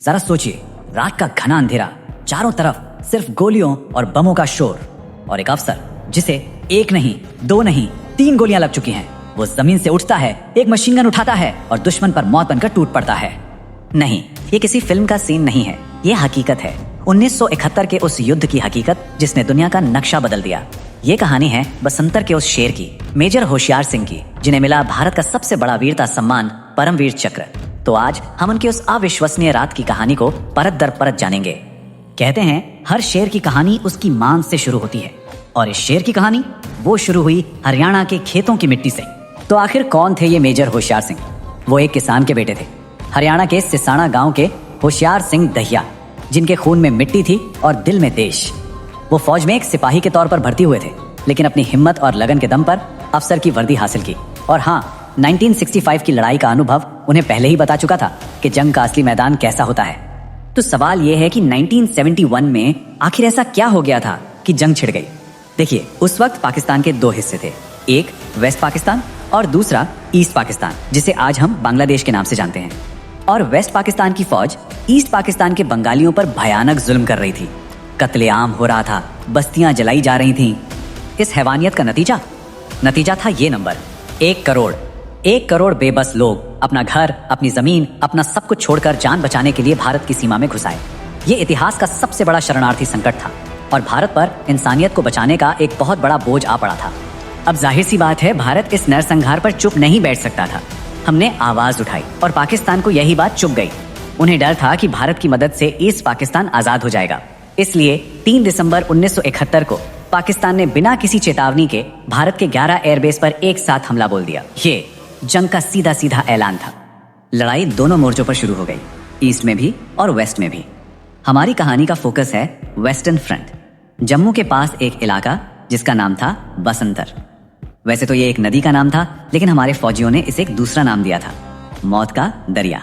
जरा सोचिए, रात का घना अंधेरा, चारों तरफ सिर्फ गोलियों और बमों का शोर, और एक अफसर जिसे एक नहीं, दो नहीं, 3 गोलियां लग चुकी हैं। वो जमीन से उठता है, एक मशीन गन उठाता है और दुश्मन पर मौत बनकर टूट पड़ता है। नहीं, ये किसी फिल्म का सीन नहीं है, ये हकीकत है। 1971 के उस युद्ध की हकीकत जिसने दुनिया का नक्शा बदल दिया। ये कहानी है बसंतर के उस शेर की, मेजर होशियार सिंह की, जिन्हें मिला भारत का सबसे बड़ा वीरता सम्मान परमवीर चक्र। तो आज हम उनकी उस अविश्वसनीय रात की कहानी को परत दर परत जानेंगे। कहते हैं हर शेर की कहानी उसकी मांग से शुरू होती है, और इस शेर की कहानी वो शुरू हुई हरियाणा के खेतों की मिट्टी से। तो आखिर कौन थे ये मेजर होशियार सिंह? वो एक किसान के बेटे थे, हरियाणा के सिसाना गांव के होशियार सिंह दहिया, जिनके खून में मिट्टी थी और दिल में देश। वो फौज में एक सिपाही के तौर पर भर्ती हुए थे, लेकिन अपनी हिम्मत और लगन के दम पर अफसर की वर्दी हासिल की। और हाँ, 1965 की लड़ाई का अनुभव उन्हें पहले ही बता चुका था कि जंग का असली मैदान कैसा होता है। तो सवाल यह है कि 1971 में आखिर ऐसा क्या हो गया था कि जंग छिड़ गई? देखिए, उस वक्त पाकिस्तान के 2 हिस्से थे, एक वेस्ट पाकिस्तान और दूसरा ईस्ट पाकिस्तान, जिसे आज हम बांग्लादेश के नाम से जानते हैं। और वेस्ट पाकिस्तान की फौज ईस्ट पाकिस्तान के बंगालियों पर भयानक जुल्म कर रही थी। कत्लेआम हो रहा था, बस्तियां जलाई जा रही थीं। इस हैवानियत का नतीजा था ये नंबर 1 करोड़। 1 करोड़ बेबस लोग अपना घर, अपनी जमीन, अपना सब कुछ छोड़कर जान बचाने के लिए भारत की सीमा में घुस आए। ये इतिहास का सबसे बड़ा शरणार्थी संकट था और भारत पर इंसानियत को बचाने का एक बहुत बड़ा बोझ आ पड़ा था। अब जाहिर सी बात है, भारत इस नरसंहार पर चुप नहीं बैठ सकता था। हमने आवाज उठाई और पाकिस्तान को यही बात चुप गई। उन्हें डर था कि भारत की मदद से ईस्ट पाकिस्तान आजाद हो जाएगा। इसलिए 3 दिसंबर 1971 को पाकिस्तान ने बिना किसी चेतावनी के भारत के 11 एयरबेस पर एक साथ हमला बोल दिया। ये जंग का सीधा सीधा ऐलान था। लड़ाई दोनों मोर्चों पर शुरू हो गई, ईस्ट में भी और वेस्ट में भी। हमारी कहानी का फोकस है वेस्टर्न फ्रंट, जम्मू के पास एक इलाका जिसका नाम था बसंतर। वैसे तो ये एक नदी का नाम था, लेकिन हमारे फौजियों ने इसे एक दूसरा नाम दिया था, मौत का दरिया।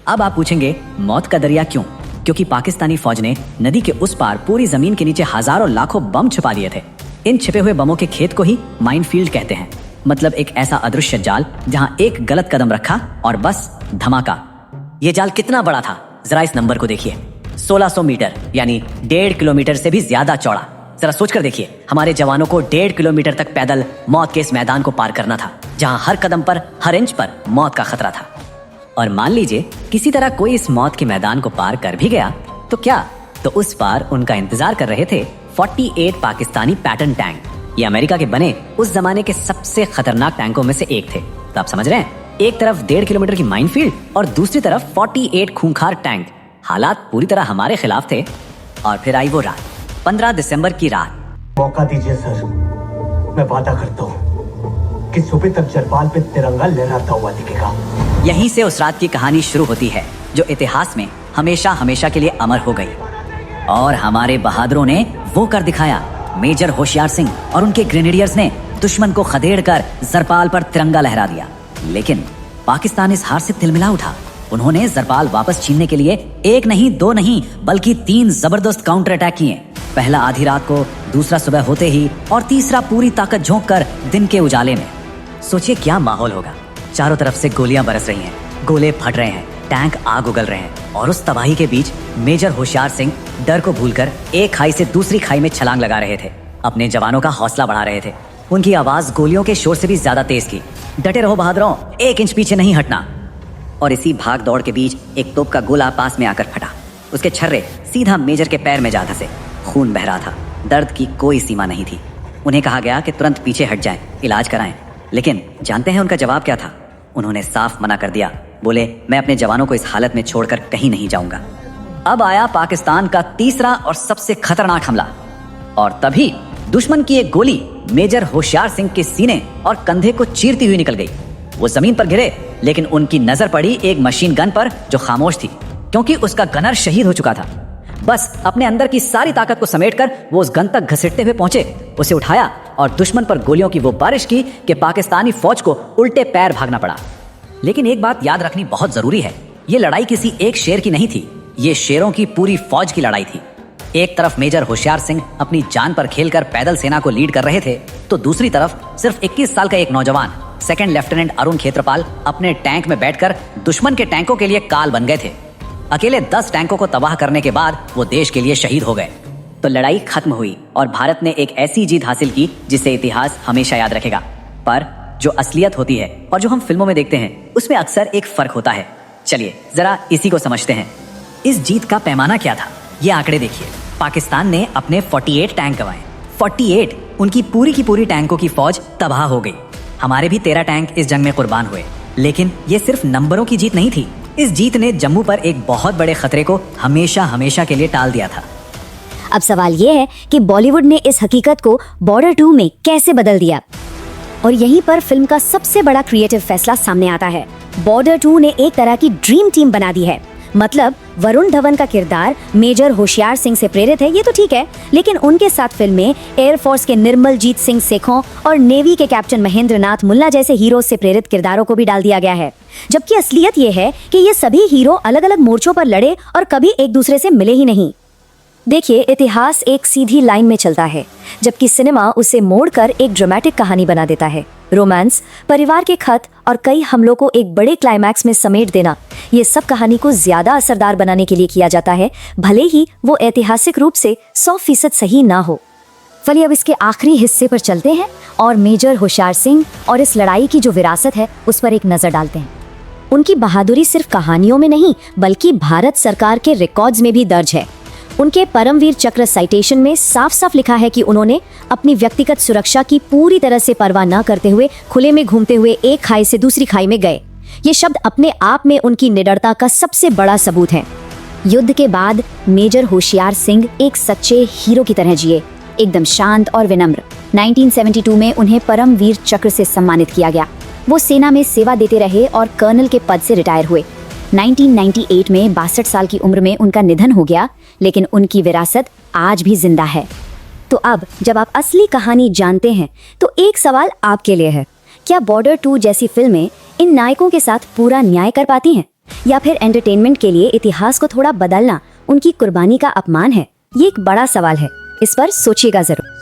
अब आप पूछेंगे, मौत का दरिया क्यों? क्योंकि पाकिस्तानी फौज ने नदी के उस पार पूरी जमीन के नीचे हजारों लाखों बम छुपा लिए थे। इन छिपे हुए बमों के खेत को ही माइनफील्ड कहते हैं, मतलब एक ऐसा अदृश्य जाल जहां एक गलत कदम रखा और बस धमाका। ये जाल कितना बड़ा था, जरा इस नंबर को देखिए, 1600 मीटर, यानी 1.5 किलोमीटर से भी ज्यादा चौड़ा। जरा सोचकर देखिए, हमारे जवानों को 1.5 किलोमीटर तक पैदल मौत के इस मैदान को पार करना था, जहां हर कदम पर, हर इंच पर मौत का खतरा था। और मान लीजिए किसी तरह कोई इस मौत के मैदान को पार कर भी गया तो क्या? तो उस पार उनका इंतजार कर रहे थे 48 पाकिस्तानी पैटर्न टैंक। ये अमेरिका के बने उस जमाने के सबसे खतरनाक टैंकों में से एक थे। तो आप समझ रहे हैं, एक तरफ 1.5 किलोमीटर की माइनफील्ड और दूसरी तरफ 48 खूंखार टैंक। हालात पूरी तरह हमारे खिलाफ थे। और फिर आई वो रात, 15 दिसंबर की रात। मौका दीजिए सर, मैं वादा करता हूँ कि सुबह तक जरपाल पे तिरंगा लहराता हुआ दिखेगा। यहीं से उस रात की कहानी शुरू होती है, जो इतिहास में हमेशा हमेशा के लिए अमर हो गई। और हमारे बहादुरों ने वो कर दिखाया। मेजर होशियार सिंह और उनके ग्रेनेडियर्स ने दुश्मन को खदेड़कर जरपाल पर तिरंगा लहरा दिया। लेकिन पाकिस्तान इस हार से तिलमिला उठा। उन्होंने जरपाल वापस छीनने के लिए 1 नहीं, 2 नहीं, बल्कि 3 जबरदस्त काउंटर अटैक किए। पहला आधी रात को, दूसरा सुबह होते ही, और तीसरा पूरी ताकत झोंक कर दिन के उजाले में। सोचिए क्या माहौल होगा। चारों तरफ से गोलियां बरस रही हैं, गोले फट रहे हैं, टैंक आग उगल रहे हैं, और उस तबाही के बीच मेजर होशियार सिंह डर को भूलकर एक खाई से दूसरी खाई में छलांग लगा रहे थे। अपने जवानों का हौसला बढ़ा रहे थे। उनकी आवाज गोलियों के शोर से भी ज्यादा तेज थी। डटे रहो बहादुरों, 1 इंच पीछे नहीं हटना। और इसी भाग दौड़ के बीच एक तोप का गोला पास में आकर फटा। उसके छर्रे सीधा मेजर के पैर में जा धंसे। खून बह रहा था। दर्द की कोई सीमा नहीं थी। उन्हें कहा गया कि तुरंत पीछे हट जाएं, इलाज कराएं। लेकिन जानते हैं उनका जवाब क्या था? उन्होंने साफ मना कर दिया। बोले, मैं अपने जवानों को इस हालत में छोड़कर कहीं नहीं जाऊंगा। अब आया पाकिस्तान का तीसरा और सबसे खतरनाक हमला। और तभी दुश्मन की एक गोली मेजर होशियार सिंह के सीने और कंधे को चीरती हुई निकल गई। वो जमीन पर गिरे, लेकिन उनकी नजर पड़ी एक मशीन गन पर जो खामोश थी, क्योंकि उसका गनर शहीद हो चुका था। बस अपने अंदर की सारी ताकत को समेटकर वो उस गन तक घसीटते हुए पहुंचे, उसे उठाया और दुश्मन पर गोलियों की वो बारिश की कि पाकिस्तानी फौज को उल्टे पैर भागना पड़ा। लेकिन एक बात याद रखनी बहुत जरूरी है, ये लड़ाई किसी एक शेर की नहीं थी, ये शेरों की पूरी फौज की लड़ाई थी। एक तरफ मेजर होशियार सिंह अपनी जान पर खेलकर पैदल सेना को लीड कर रहे थे, तो दूसरी तरफ सिर्फ 21 साल का एक नौजवान सेकंड लेफ्टिनेंट अरुण खेत्रपाल अपने टैंक में बैठकर दुश्मन के टैंकों के लिए काल बन गए थे। अकेले 10 टैंकों को तबाह करने के बाद वो देश के लिए शहीद हो गए। तो लड़ाई खत्म हुई और भारत ने एक ऐसी जीत हासिल की जिसे इतिहास हमेशा याद रखेगा। पर जो असलियत होती है और जो हम फिल्मों में देखते हैं उसमें अक्सर एक फर्क होता है। चलिए जरा इसी को समझते हैं। इस जीत का पैमाना क्या था, ये आंकड़े देखिए। पाकिस्तान ने अपने 48 टैंक गंवाए। 48, उनकी पूरी की पूरी टैंकों की फौज तबाह हो गई। हमारे भी 13 टैंक इस जंग में कुर्बान हुए। लेकिन ये सिर्फ नंबरों की जीत नहीं थी। इस जीत ने जम्मू पर एक बहुत बड़े खतरे को हमेशा हमेशा के लिए टाल दिया था। अब सवाल ये है कि बॉलीवुड ने इस हकीकत को बॉर्डर 2 में कैसे बदल दिया, और यहीं पर फिल्म का सबसे बड़ा क्रिएटिव फैसला सामने आता है। बॉर्डर 2 ने एक तरह की ड्रीम टीम बना दी है। मतलब वरुण धवन का किरदार मेजर होशियार सिंह से प्रेरित है, ये तो ठीक है, लेकिन उनके साथ फिल्म में एयरफोर्स के निर्मलजीत सिंह सेखों और नेवी के कैप्टन महेंद्र नाथ मुल्ला जैसे हीरो से प्रेरित किरदारों को भी डाल दिया गया है। जबकि असलियत ये है कि ये सभी हीरो अलग अलग मोर्चों पर लड़े और कभी एक दूसरे से मिले ही नहीं। देखिए, इतिहास एक सीधी लाइन में चलता है, जबकि सिनेमा उसे मोड़कर एक ड्रामेटिक कहानी बना देता है। रोमांस, परिवार के खत और कई हमलों को एक बड़े क्लाइमैक्स में समेट देना, ये सब कहानी को ज्यादा असरदार बनाने के लिए किया जाता है, भले ही वो ऐतिहासिक रूप से 100% सही ना हो। चलिए अब इसके आखिरी हिस्से पर चलते हैं और मेजर होशियार सिंह और इस लड़ाई की जो विरासत है उस पर एक नजर डालते हैं। उनकी बहादुरी सिर्फ कहानियों में नहीं बल्कि भारत सरकार के रिकॉर्ड्स में भी दर्ज है। उनके परमवीर चक्र साइटेशन में साफ साफ लिखा है कि उन्होंने अपनी व्यक्तिगत सुरक्षा की पूरी तरह से परवाह न करते हुए खुले में घूमते हुए एक खाई से दूसरी खाई में गए। ये शब्द अपने आप में उनकी निडरता का सबसे बड़ा सबूत है। युद्ध के बाद मेजर होशियार सिंह एक सच्चे हीरो की तरह जिए, एकदम शांत और विनम्र। 1972 में उन्हें परमवीर चक्र से सम्मानित किया गया। वो सेना में सेवा देते रहे और कर्नल के पद से रिटायर हुए। 1998 में 62 साल की उम्र में उनका निधन हो गया, लेकिन उनकी विरासत आज भी जिंदा है। तो अब जब आप असली कहानी जानते हैं तो एक सवाल आपके लिए है, क्या बॉर्डर 2 जैसी फिल्में इन नायकों के साथ पूरा न्याय कर पाती हैं, या फिर एंटरटेनमेंट के लिए इतिहास को थोड़ा बदलना उनकी कुर्बानी का अपमान है? ये एक बड़ा सवाल है, इस पर सोचिएगा जरूर।